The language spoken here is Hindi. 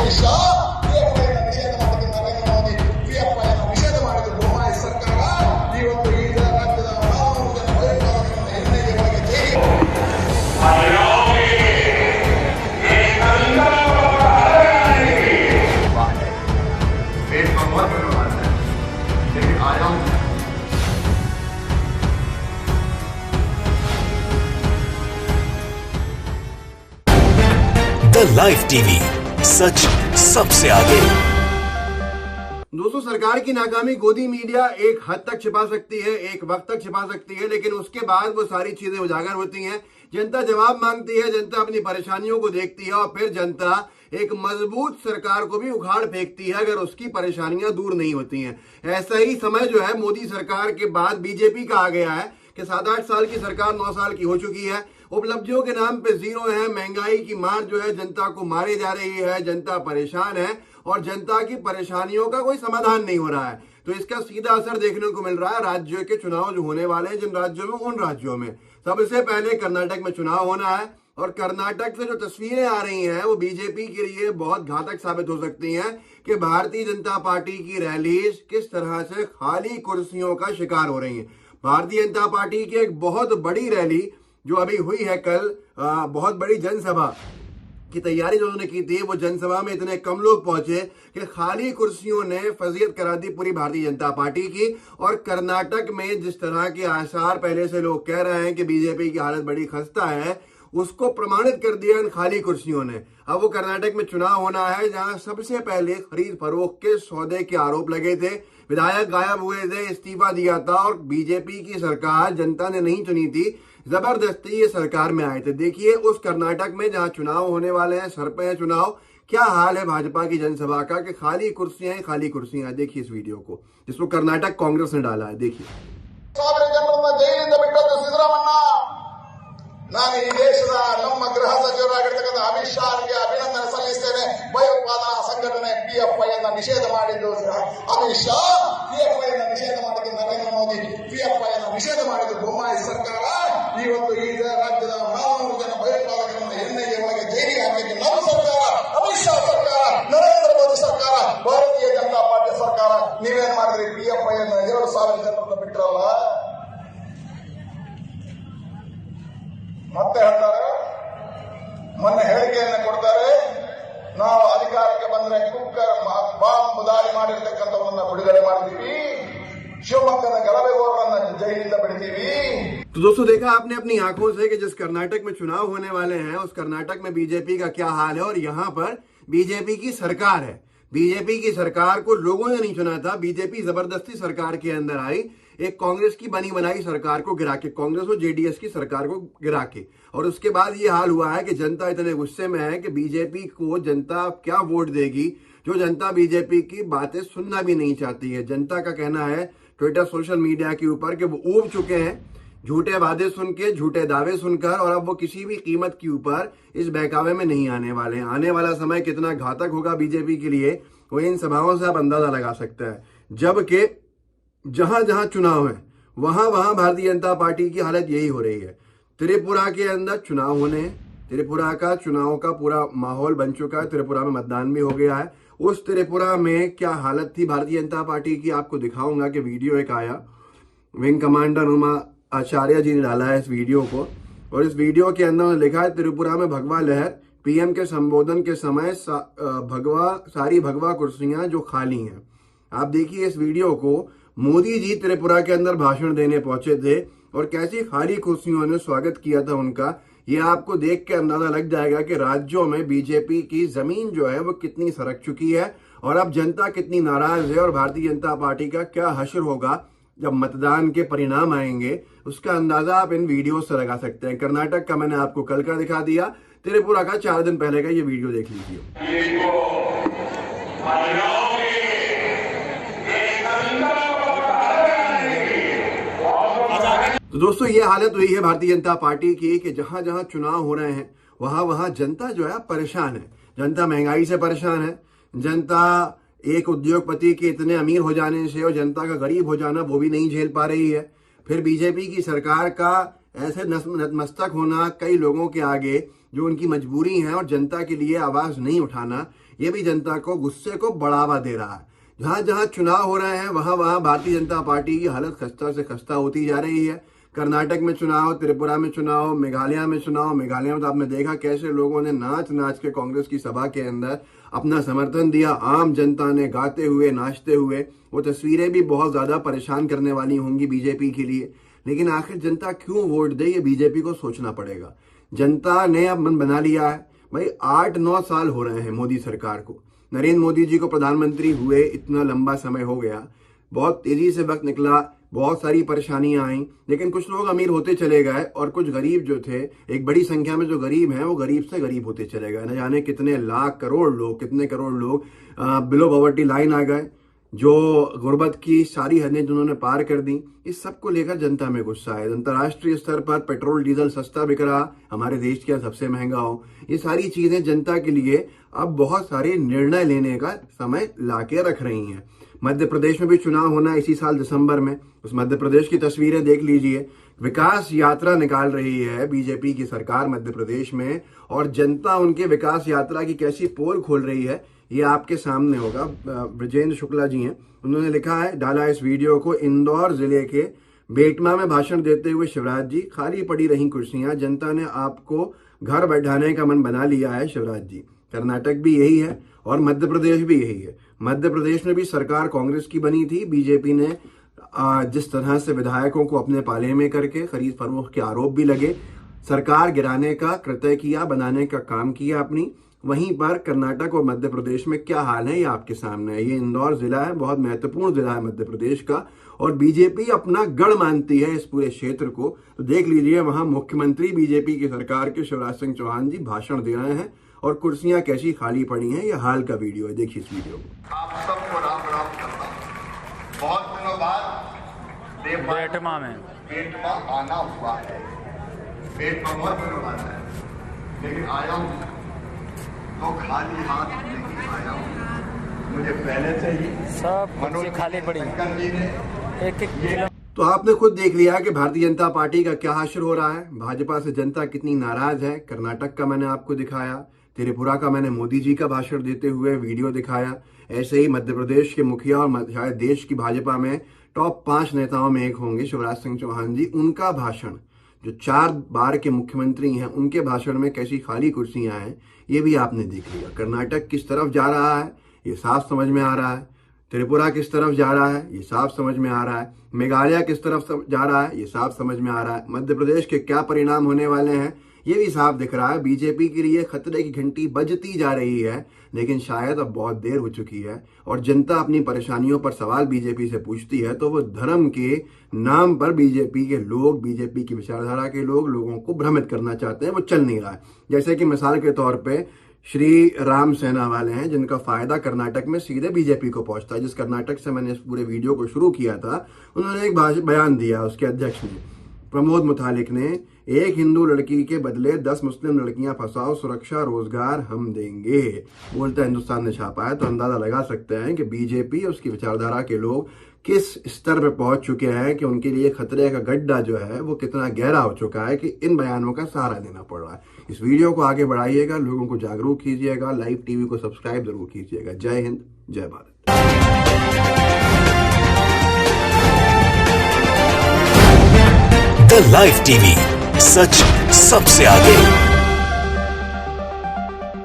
ಅಮಿತ್ ಶಾ ಪಿಎಫ್ಐನ ನಿಷೇಧ ಮಾಡಿದ ನರೇಂದ್ರ ಮೋದಿ ಪಿಎಫ್ಐನ ನಿಷೇಧ ಮಾಡಿದ ಬೊಮ್ಮಾಯಿ ಸರ್ಕಾರ ಇವತ್ತು ಈ ರಾಜ್ಯದ 400 ಜನ ಭಯೋತ್ಪಾದಕರನ್ನು ಎನ್ಐಎ ಒಳಗೆ ಜೈಲಿಗೆ द लाइव टीवी, सच सबसे आगे। दोस्तों, सरकार की नाकामी गोदी मीडिया एक हद तक छिपा सकती है, एक वक्त तक छिपा सकती है, लेकिन उसके बाद वो सारी चीजें उजागर होती हैं। जनता जवाब मांगती है, जनता अपनी परेशानियों को देखती है और फिर जनता एक मजबूत सरकार को भी उखाड़ फेंकती है अगर उसकी परेशानियां दूर नहीं होती हैं। ऐसा ही समय जो है मोदी सरकार के बाद बीजेपी का आ गया है कि 7-8 साल की सरकार 9 साल की हो चुकी है। उपलब्धियों के नाम पे जीरो है, महंगाई की मार जो है जनता को मारी जा रही है, जनता परेशान है और जनता की परेशानियों का कोई समाधान नहीं हो रहा है। तो इसका सीधा असर देखने को मिल रहा है राज्यों के चुनाव जो होने वाले हैं, जिन राज्यों में, उन राज्यों में सबसे पहले कर्नाटक में चुनाव होना है और कर्नाटक से जो तस्वीरें आ रही हैं वो बीजेपी के लिए बहुत घातक साबित हो सकती हैं कि भारतीय जनता पार्टी की रैलीज किस तरह से खाली कुर्सियों का शिकार हो रही हैं। भारतीय जनता पार्टी की एक बहुत बड़ी रैली जो अभी हुई है कल, बहुत बड़ी जनसभा की तैयारी जो उन्होंने की थी, वो जनसभा में इतने कम लोग पहुंचे कि खाली कुर्सियों ने फजीयत करा दी पूरी भारतीय जनता पार्टी की। और कर्नाटक में जिस तरह के आसार पहले से लोग कह रहे हैं कि बीजेपी की हालत बड़ी खस्ता है, उसको प्रमाणित कर दिया इन खाली कुर्सियों ने। अब वो कर्नाटक में चुनाव होना है जहां सबसे पहले खरीद फरोख्त के सौदे के आरोप लगे थे, विधायक गायब हुए थे, इस्तीफा दिया था और बीजेपी की सरकार जनता ने नहीं चुनी थी, जबरदस्ती ये सरकार में आए थे। देखिए उस कर्नाटक में जहां चुनाव होने वाले हैं, सर पे है चुनाव, क्या हाल है भाजपा की जनसभा का कि खाली कुर्सियां ही खाली कुर्सियां। देखिए इस वीडियो को जिसको कर्नाटक कांग्रेस ने डाला है। देखिए ಜೈಲಿಂದ ಬಿಟ್ಟದ್ದು ಸಿದ್ದರಾಮಣ್ಣ, ನಾನು ಈ ದೇಶದ ನಮ್ಮ ಗೃಹ ಸಚಿವರಾಗಿರ್ತಕ್ಕಂಥ ಅಮಿತ್ ಶಾ ಅವರಿಗೆ ಅಭಿನಂದನೆ ಸಲ್ಲಿಸ್ತೇನೆ. ಭಯೋತ್ಪಾದನಾ ಸಂಘಟನೆ ಪಿಎಫ್ಐ ಅನ್ನು ನಿಷೇಧ ಮಾಡಿದ್ದು ಅಮಿತ್ ಶಾ, ಪಿಎಫ್ಐ ಅನ್ನು ನಿಷೇಧ ಮಾಡಿದ್ದು ನರೇಂದ್ರ ಮೋದಿ, ಪಿಎಫ್ಐ ಅನ್ನು ನಿಷೇಧ ಮಾಡಿದ್ದು ಬೊಮ್ಮಾಯಿ ಸರ್ಕಾರ ಇವತ್ತು ಈ ರಾಜ್ಯದ 400 ಜನ ಭಯೋತ್ಪಾದಕರನ್ನು ಎನ್ಐಎ ಒಳಗೆ ಜೈಲಿಗೆ ಹಾಕಲಿಕ್ಕೆ ನಮ್ಮ ಸರ್ಕಾರ, ಅಮಿತ್ ಶಾ ಸರ್ಕಾರ, ನರೇಂದ್ರ ಮೋದಿ ಸರ್ಕಾರ, ಭಾರತೀಯ ಜನತಾ ಪಾರ್ಟಿ ಸರ್ಕಾರ ನೀವೇನ್ ಮಾಡಿದ್ರಿ? ಪಿಎಫ್ಐ ಅನ್ನು 2,000 ಜನರನ್ನು ಬಿಟ್ಟರಲ್ಲ, ಮತ್ತೆ ಹೇಳ್ತಾರೆ, ಮೊನ್ನೆ ಹೇಳಿಕೆಯನ್ನು ಕೊಡ್ತಾರೆ, ನಾವು ಅಧಿಕಾರಕ್ಕೆ ಬಂದ್ರೆ ಕುಕ್ಕರ್ ಬಾಂಬ್ ದಾಳಿ ಮಾಡಿರ್ತಕ್ಕಂಥವನ್ನ ಬಿಡುಗಡೆ ಮಾಡ್ತೀವಿ, ಶಿವಮೊಗ್ಗದ ಗಲಭೆಗೋರರನ್ನ ಜೈಲಿಂದ ಬಿಡ್ತೀವಿ। तो दोस्तों, देखा आपने अपनी आंखों से कि जिस कर्नाटक में चुनाव होने वाले हैं उस कर्नाटक में बीजेपी का क्या हाल है और यहाँ पर बीजेपी की सरकार है। बीजेपी की सरकार को लोगों ने नहीं चुना था, बीजेपी जबरदस्ती सरकार के अंदर आई, एक कांग्रेस की बनी बनाई सरकार को गिरा के, कांग्रेस और जेडीएस की सरकार को गिरा के। और उसके बाद ये हाल हुआ है कि जनता इतने गुस्से में है कि बीजेपी को जनता क्या वोट देगी, जो जनता बीजेपी की बातें सुनना भी नहीं चाहती है। जनता का कहना है ट्विटर, सोशल मीडिया के ऊपर कि वो ऊब चुके हैं झूठे वादे सुन के, झूठे दावे सुनकर, और अब वो किसी भी कीमत के ऊपर इस बहकावे में नहीं आने वाले हैं। आने वाला समय कितना घातक होगा बीजेपी के लिए वो इन सभाओं से आप अंदाजा लगा सकते हैं। जबकि जहां जहां चुनाव है वहां वहां भारतीय जनता पार्टी की हालत यही हो रही है। त्रिपुरा के अंदर चुनाव होने हैं, त्रिपुरा का चुनाव का पूरा माहौल बन चुका है, त्रिपुरा में मतदान भी हो गया है। उस त्रिपुरा में क्या हालत थी भारतीय जनता पार्टी की, आपको दिखाऊंगा कि वीडियो एक आया, विंग कमांडर उमा आचार्य जी ने डाला है इस वीडियो को, और इस वीडियो के अंदर लिखा है त्रिपुरा में भगवा लहर, पीएम के संबोधन के समय सारी भगवा कुर्सियां जो खाली हैं। आप देखिए इस वीडियो को, मोदी जी त्रिपुरा के अंदर भाषण देने पहुंचे थे और कैसी खाली कुर्सियों ने स्वागत किया था उनका। ये आपको देख के अंदाजा लग जाएगा कि राज्यों में बीजेपी की जमीन जो है वो कितनी सरक चुकी है और अब जनता कितनी नाराज है और भारतीय जनता पार्टी का क्या हश्र होगा जब मतदान के परिणाम आएंगे, उसका अंदाजा आप इन वीडियो से लगा सकते हैं। कर्नाटक का मैंने आपको कल का दिखा दिया, त्रिपुरा का 4 दिन पहले का ये वीडियो देख लीजिए। तो दोस्तों, ये हालत हुई है भारतीय जनता पार्टी की कि जहां जहां चुनाव हो रहे हैं वहां वहां जनता जो है परेशान है। जनता महंगाई से परेशान है, जनता एक उद्योगपति के इतने अमीर हो जाने से और जनता का गरीब हो जाना वो भी नहीं झेल पा रही है। फिर बीजेपी की सरकार का ऐसे नतमस्तक होना कई लोगों के आगे जो उनकी मजबूरी है और जनता के लिए आवाज नहीं उठाना, ये भी जनता को गुस्से को बढ़ावा दे रहा है। जहां जहां चुनाव हो रहे हैं वहां वहां भारतीय जनता पार्टी की हालत खस्ता से खस्ता होती जा रही है। कर्नाटक में चुनाव, त्रिपुरा में चुनाव, मेघालय में चुनाव। मेघालय में तो आपने देखा कैसे लोगों ने नाच नाच के कांग्रेस की सभा के अंदर अपना समर्थन दिया, आम जनता ने गाते हुए नाचते हुए। वो तस्वीरें भी बहुत ज्यादा परेशान करने वाली होंगी बीजेपी के लिए। लेकिन आखिर जनता क्यों वोट दे, ये बीजेपी को सोचना पड़ेगा। जनता ने अब मन बना लिया है भाई। 8-9 साल हो रहे हैं मोदी सरकार को, नरेंद्र मोदी जी को प्रधानमंत्री हुए इतना लंबा समय हो गया। बहुत तेजी से वक्त निकला, बहुत सारी परेशानियां आई, लेकिन कुछ लोग अमीर होते चले गए और कुछ गरीब जो थे, एक बड़ी संख्या में जो गरीब हैं वो गरीब से गरीब होते चले गए। न जाने कितने लाख करोड़ लोग, कितने करोड़ लोग बिलो पॉवर्टी लाइन आ गए, जो गुर्बत की सारी हदें जिन्होंने पार कर दी। इस सब को लेकर जनता में गुस्सा है। अंतर्राष्ट्रीय स्तर पर पेट्रोल डीजल सस्ता बिक रहा, हमारे देश के सबसे महंगा हो। ये सारी चीजें जनता के लिए अब बहुत सारे निर्णय लेने का समय लाके रख रही हैं। मध्य प्रदेश में भी चुनाव होना इसी साल दिसंबर में। उस मध्य प्रदेश की तस्वीरें देख लीजिए। विकास यात्रा निकाल रही है बीजेपी की सरकार मध्य प्रदेश में, और जनता उनके विकास यात्रा की कैसी पोल खोल रही है ये आपके सामने होगा। ब्रजेंद्र शुक्ला जी हैं, उन्होंने लिखा है, डाला इस वीडियो को। इंदौर जिले के बेटमा में भाषण देते हुए शिवराज जी, खाली पड़ी रही कुर्सियां, जनता ने आपको घर बैठाने का मन बना लिया है शिवराज जी। कर्नाटक भी यही है और मध्य प्रदेश भी यही है। मध्य प्रदेश में भी सरकार कांग्रेस की बनी थी। बीजेपी ने जिस तरह से विधायकों को अपने पाले में करके खरीद फरोख्त के आरोप भी लगे, सरकार गिराने का कृत्य किया, बनाने का काम किया अपनी। वहीं पर कर्नाटक और मध्य प्रदेश में क्या हाल है ये आपके सामने है। ये इंदौर जिला है, बहुत महत्वपूर्ण जिला है मध्य प्रदेश का, और बीजेपी अपना गढ़ मानती है इस पूरे क्षेत्र को। तो देख लीजिए, वहां मुख्यमंत्री बीजेपी की सरकार के शिवराज सिंह चौहान जी भाषण दे रहे हैं और कुर्सियां कैसी खाली पड़ी हैं। ये हाल का वीडियो है, देखिए इस वीडियो को। आप सबको राम राम करता हूं। बहुत दिनों बाद बेटमा में आना हुआ है। बेटमा बहुत दिनों बाद है, लेकिन आया हूं तो खाली हाथ नहीं आया हूं। मुझे पहले से ही सब कुर्सी खाली पड़ी जी ने एक किलो। तो आपने खुद देख लिया कि भारतीय जनता पार्टी का क्या हाशिर हो रहा है, भाजपा से जनता कितनी नाराज है। कर्नाटक का मैंने आपको दिखाया, त्रिपुरा का मैंने मोदी जी का भाषण देते हुए वीडियो दिखाया। ऐसे ही मध्य प्रदेश के मुखिया और शायद देश की भाजपा में टॉप 5 नेताओं में एक होंगे शिवराज सिंह चौहान जी। उनका भाषण, जो 4 बार के मुख्यमंत्री हैं, उनके भाषण में कैसी खाली कुर्सियां हैं ये भी आपने देख लिया। कर्नाटक किस तरफ जा रहा है ये साफ समझ में आ रहा है। त्रिपुरा किस तरफ जा रहा है ये साफ समझ में आ रहा है। मेघालय किस तरफ जा रहा है ये साफ समझ में आ रहा है। मध्य प्रदेश के क्या परिणाम होने वाले हैं ये भी साफ दिख रहा है। बीजेपी के लिए खतरे की घंटी बजती जा रही है, लेकिन शायद अब बहुत देर हो चुकी है और जनता अपनी परेशानियों पर सवाल बीजेपी से पूछती है तो वो धर्म के नाम पर बीजेपी के लोग, बीजेपी की विचारधारा के लोग लोगों को भ्रमित करना चाहते हैं। वो चल नहीं रहा है। जैसे कि मिसाल के तौर पे श्री राम सेना वाले हैं, जिनका फायदा कर्नाटक में सीधे बीजेपी को पहुंचता है। जिस कर्नाटक से मैंने इस पूरे वीडियो को शुरू किया था, उन्होंने एक बयान दिया, उसके अध्यक्ष ने, प्रमोद मुतालिक ने, एक हिंदू लड़की के बदले 10 मुस्लिम लड़कियां फंसाओ, सुरक्षा रोजगार हम देंगे, बोलता हिंदुस्तान ने छापा है। तो अंदाजा लगा सकते हैं कि बीजेपी और उसकी विचारधारा के लोग किस स्तर पर पहुंच चुके हैं कि उनके लिए खतरे का गड्ढा जो है वो कितना गहरा हो चुका है कि इन बयानों का सहारा देना पड़ रहा है। इस वीडियो को आगे बढ़ाइएगा, लोगों को जागरूक कीजिएगा, लाइव टीवी को सब्सक्राइब जरूर कीजिएगा। जय हिंद, जय भारत। द लाइव टीवी, सच सबसे आगे।